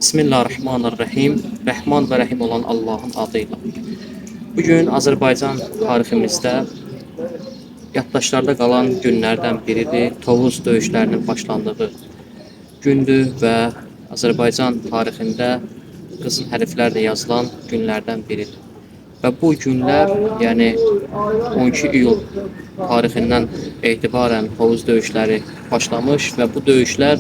Bismillahirrahmanirrahim. Rəhman və Rəhim olan Allahın adıyla. Bugün Azərbaycan tariximizdə yaddaşlarda qalan günlərdən biridir. Tovuz döyüşlərinin başlandığı gündür və Azərbaycan tarixində qızıl hərflərlə yazılan günlərdən biridir. Və bu günlər, yəni 12 iyul tarixindən etibarən Tovuz döyüşləri başlamış və bu döyüşlər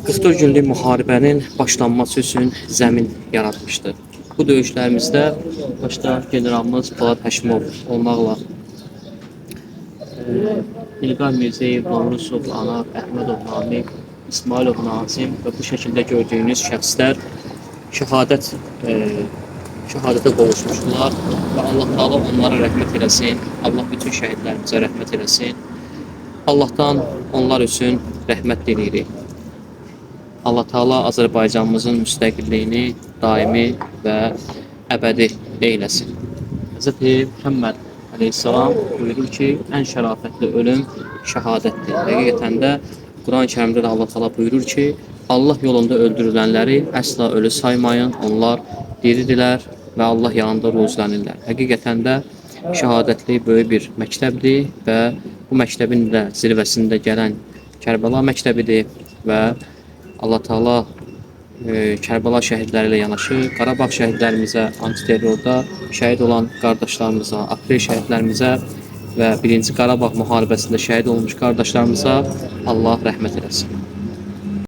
44 günlük müharibənin başlanması üçün zəmin yaratmışdı. Bu döyüşlərimizdə başda generalımız Polad Həşimov olmaqla İlqar Mirzəyev, Novruzov, Anar, Əhmədov, Namiq, İsmailov, Nazim və bu şəkildə gördüyünüz şəxslər şəhadətə qovuşmuşdular və Allah Taala onlara rəhmət eləsin. Allah bütün şəhidlərimizə rəhmət eləsin. Allahdan onlar üçün rəhmət diləyirik. Allah Taala Azərbaycanımızın müstəqilliyini daimi və əbədi eyləsin. Hz. Muhammed Əleyhisselam buyurur ki, ən şərafətli ölüm şəhadətdir. Həqiqətən də Quran-Kərimdə də Allah Taala buyurur ki, Allah yolunda öldürülənləri əsla ölü saymayın, onlar diridirlər və Allah yanında ruzlənirlər. Həqiqətən də şəhadətli böyük bir məktəbdir və bu məktəbin də zirvəsində gələn Kərbəla məktəbidir və Allah Taala Kərbəla şəhidləri ilə yanaşı Qarabağ şəhidlərimizə, antiterrorda şəhid olan qardaşlarımıza, aprel şəhidlərimizə və 1-ci Qarabağ müharibəsində şəhid olmuş qardaşlarımıza Allah rəhmət eləsin.